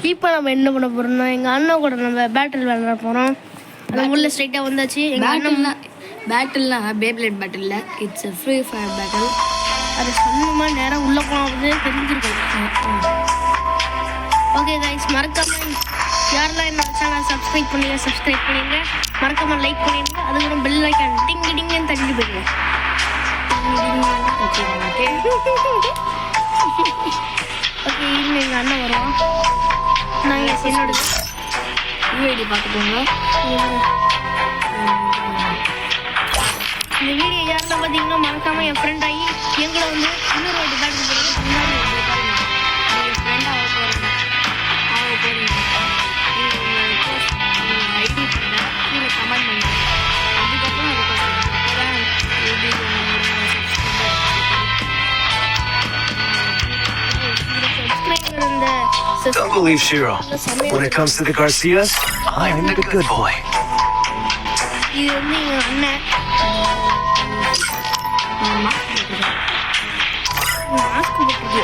இப்போ நம்ம என்ன பண்ண போகிறோம்னா எங்கள் அண்ணன் கூட நம்ம பேட்டில் விளையாட போகிறோம். அது உள்ள ஸ்ட்ரைட்டாக வந்தாச்சு. எங்கள் அண்ணன் பேட்டில்னா பேப்லேட் பேட்டில் இல்லை, it's a free fire battle. அது சொன்னமாக நேரம் உள்ளே போனால் வந்து தெரிஞ்சிருக்கோம். ஓகே கைஸ், மறக்காமல் யாரெல்லாம் என்னோட சேனலை சப்ஸ்கிரைப் பண்ணிடுங்க. மறக்காமல் லைக் பண்ணிடுங்க. அதுக்கப்புறம் பெல் ஐக்கான் டிங் டிங்னு தட்டி போயிடுங்க. ஓகே, இன்னும் எங்கள் அண்ணன் வருவான். நாங்கள் என்னோட யூஐடி பார்த்துக்கோங்க. இந்த வீடியோ யாரெல்லாம் பார்த்தீங்கன்னா மறக்காமல் என் ஃப்ரெண்ட் ஆகி எங்களை வந்து இன்னொரு வாட்டி பேட்டில் போடுறது முன்னாடி நீங்கள் ஃப்ரெண்டாக ஆக போகிறீங்க. ஐடி பண்ண கீழே கமெண்ட் பண்ணுங்க. அதுக்கப்புறம் Don't believe Shiro. When it comes to the Garcias, I'm the good boy. இது வந்து எங்கள் அண்ணன் மாஸ்க் போட்டுருக்கு.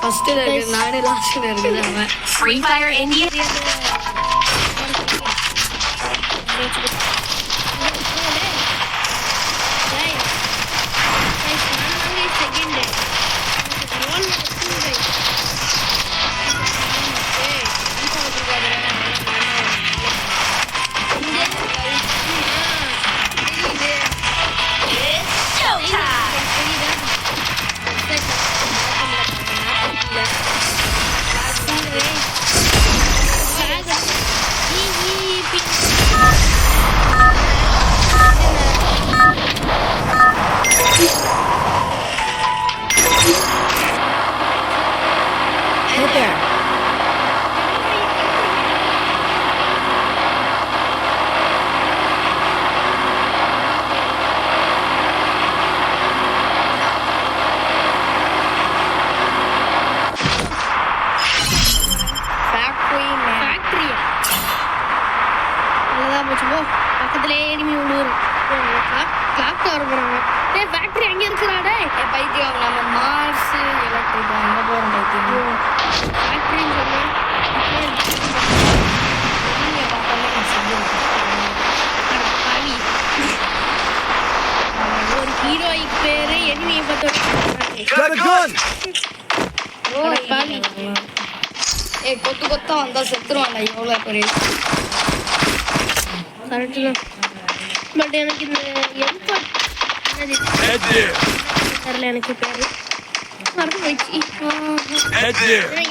ஃபர்ஸ்ட்டில் இருக்குது, நானே லாஸ்ட்டில் இருக்குது. அவன் Free Fire India. பக்கத்துலேயே எனிமி விழுவுறோம். கிளாக் வர போகிறாங்க. ஃபேக்ட்ரி அங்கே இருக்கிறாடே. பைத்தியம், நம்ம மார்ஸ் எலக்ட்ரிக் அங்கே போகிறோம். பைத்தியம் ஃபேக்ட்ரின்னு சொன்னேன். ஒரு ஹீரோயிக் பேரு எனிமியை Got பாவி. கொத்து கொத்தா வந்தா செத்துருவான்டா. எவ்வளோ பெரிய கரெக்டு தான். பட் எனக்கு இந்த எம்பட் தெரியல, எனக்கு பேரு மறந்து போயிடுச்சு.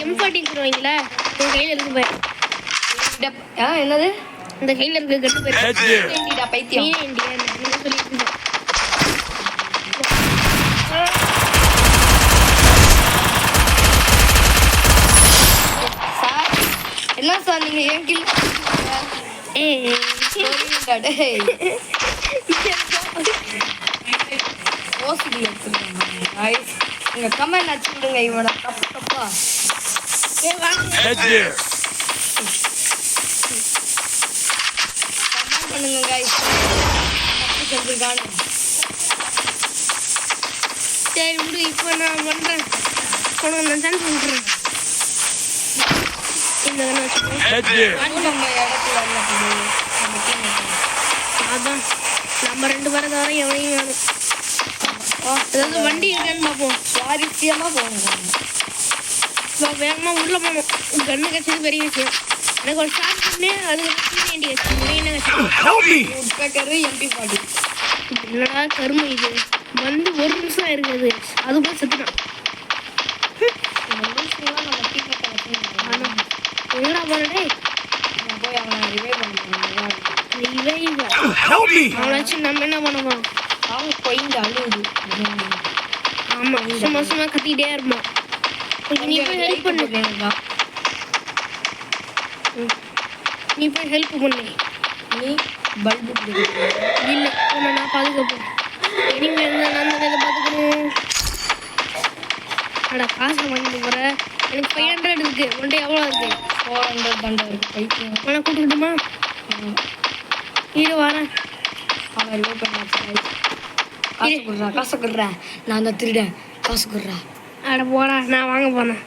M14 சொல்லுவீங்களா, என் கையில் இருக்கு பேர். என்னது இந்த கையில் இருக்க கட்டு பேர் பைத்தியம். இந்தியா சொல்லிட்டு இருந்தேன். சார் என்ன சார் நீங்கள் ஏன் கில் ஓசிடி எடுத்துருக்காங்க. உங்கள் கமெண்ட் அடிச்சு விடுங்க. இவனோட தப்பு தப்பா கமெண்ட் பண்ணுங்க guys. தப்பு செஞ்சிருக்கானு. சரி விடு, இப்போ நான் பண்ணுறேன். உனக்கு நான் சான்ஸ் பண்ணுறேன். இந்த நம்ம இடத்துல அதான் நம்ம 2 பேரை தவிர எவனையும் வேணும். ஏதாவது வண்டி இருக்கான்னு பார்ப்போம். சுவாரஸ்யமாக போகணும். வேகமாக உள்ளே போகணும். கண்ணு கட்சது பெரிய விஷயம். எனக்கு ஒரு ஷார்ட் பண்ணு. அது வேண்டி கட்சி என்ன கட்சி உட்பேக்கரு MP40. இல்லைடா கருமை, இது வந்து 1 நிமிஷம் இருக்குது. அதுக்குள்ள செத்துட்டான். என்னடா பண்ணடே, போய் அவனை ரிவைவ் பண்ணுவாங்க. அவனாச்சு நம்ம என்ன பண்ண போறோம்? அவங்க போயிட்டு அழுகுது. ஆமா, சும்மா சும்மா கத்திக்கிட்டே இருப்பான். நீ போய் ஹெல்ப் பண்ணு. நீ போய் ஹெல்ப் பண்ணு. நீ பல்பு இல்லை, உன்னை நான் பாதுகாப்பேன். இனிமேல் இருந்தால் நான் தான் இதை பார்த்துக்கணும். அட காசை வாங்கிட்டு போற. எனக்கு 500 இருக்கு. உன்கிட்ட எவ்வளோ இருக்கு? 400 தாண்டா இருக்கு பைத்தியம். உனக்கு கொடுக்கட்டுமா? இரு வரேன். அவன் ரிவோ பண்ணாச்சு காசு கொடுறா நான் தான் திருடேன் காசு கொடுறா. அட போடா, நான் வாங்க போனேன்.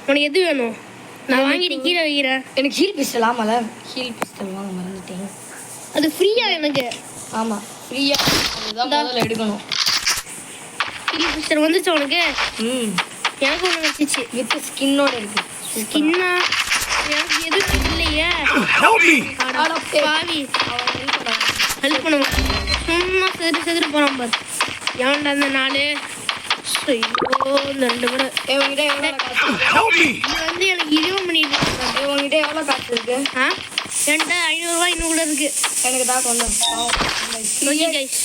உனக்கு எது வேணும்? நான் வாங்கிட்டு கீழே வைக்கிறேன். எனக்கு ஹீல் பிஸ்டல் ஆமால ஹீல் பிஸ்டல் வாங்க மறந்துட்டேன். அது ஃப்ரீயா எனக்கு? ஆமாம் ஃப்ரீயாக அதுதான் முதல்ல எடுக்கணும். ஹீல் பிஸ்டர் வந்துச்சு உனக்கு? ம் எனக்கு ஒன்று வச்சிச்சு. வித் ஸ்கின்னோட இருக்கு. ஸ்கின்னா எனக்கு எதுவும் இல்லையே. Help me! அட பாவி, அவன் ஹெல்ப் பண்ணுவான். சும்மா செதுரு போகிறான் பாரு. ஏன்டா அந்த நாள் ஐயோ இந்த 2 பேரும் உங்ககிட்ட எவ்வளோ காசு இருக்கு? Help me! இது வந்து எனக்கு இதுவும் பண்ணிட்டு இருக்காங்க. உங்ககிட்ட எவ்வளோ காசு இருக்கு? ஆ என்கிட்ட 500 ரூபாய் இன்னும் கூட இருக்கு. எனக்கு தான் கொஞ்சம் ஓகே கைஸ்,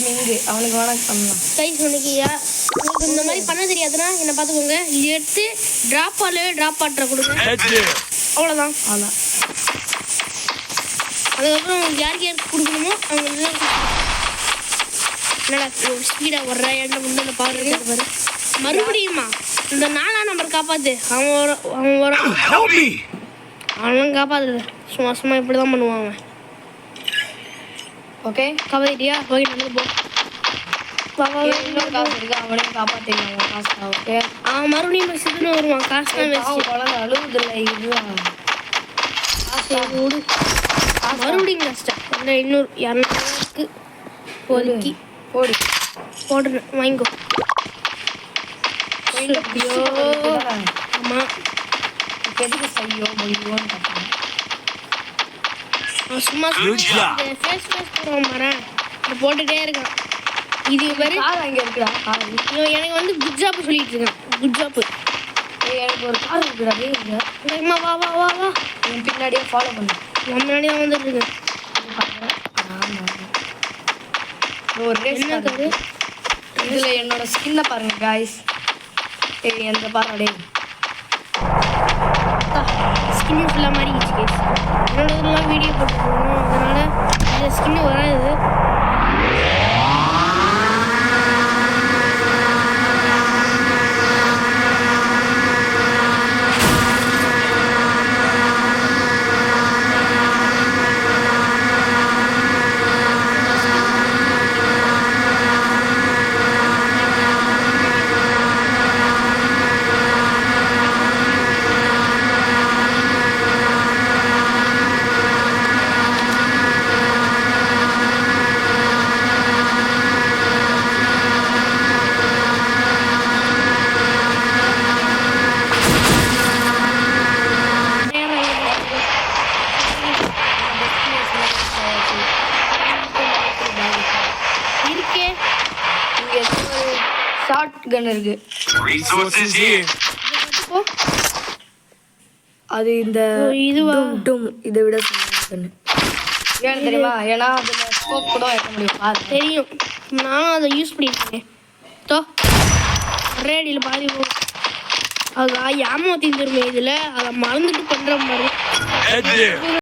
மிங்கு அவனுக்கு வேணாம் பண்ணலாம். கைஸ் உனக்குயா உங்களுக்கு இந்த மாதிரி பண்ண தெரியாதுன்னா என்னை பார்த்துக்கோங்க. இது எடுத்து ட்ராப் ஆட்ற கொடுங்க. Head there! அவ்வளோதான். அதான் அதுக்கப்புறம் உங்களுக்கு யாருக்கு கொடுக்கணுமோ அவங்க என்னடா ஸ்பீடாக வர்ற என்ன முன்னாடி அந்த பவர் எடுத்து பாரு. மறுபடியுமா இந்த 4ஆம் நம்பர் காப்பாத்து. அவன் வர Help me! அவனும் காப்பாத்து. சும்மா இப்படி தான் பண்ணுவான் அவன். ஓகே காப்பாத்திட்டியா? ஓகே நல்லது போ. இன்னொரு காசு இருக்கு அவனையும் காப்பாற்றிடலாம் காசு. ஓகே அவன் மறுபடியும் சிதுன்னு வருவான். காசு தான் வச்சு குழந்தை அழுகுதில்லை இதுதான் விடு. மறுபடியும் கஷ்டம் இல்லை. இன்னொரு 200க்கு ஒதுக்கி போடி போடுறேன். வாங்கிக்கோ. ஐயோ ஆமாம், இப்போ எதுக்கு செய்யோ முடியும்னு பார்த்தேன். அவன் சும்மா Good job. ஃபேஸ் போடுவான் மாறேன். போட்டுகிட்டே இருக்கான். இது பேர் கார் அங்கே இருக்குடா கார். இவன் எனக்கு வந்து குட் ஜாப் சொல்லிட்டு இருக்கான். Good job. எனக்கு ஒரு கார் இருக்குடா இங்கே அம்மா வா வா வா வா. என் பின்னாடியே ஃபாலோ பண்ணு. நம்ம முன்னாடி தான் வந்துட்டு இருக்கேன். ஒரு ரேஸ் என்ன காரு? இதில் என்னோட ஸ்கின்னை பாருங்க காய்ஸ். எந்த பாருடே ஸ்கின்னு ஃபுல்லாக மாறிக்கிச்சு கேஸ். என்னோடதெல்லாம் வீடியோ போட்டுருக்கோம், அதனால் இந்த ஸ்கின்னு வராது. இருக்கே இங்கே ஷார்ட் கன் இருக்கு. Resources here! பார்த்துக்கோ. அது இந்த இதுவா? டும் இதை விட கன்னு ஏன்னு தெரியுமா? ஏன்னா அதில் ஸ்கோப் கூட வைக்க முடியும். பாரு தெரியும், நானும் அதை யூஸ் பண்ணியிருக்கேன். தோ ரேடியில் பாதி போகும். அது ஏமாத்தி திரும்ப இதில் அதை மறந்துட்டு பண்ணுற மாதிரி. Head there!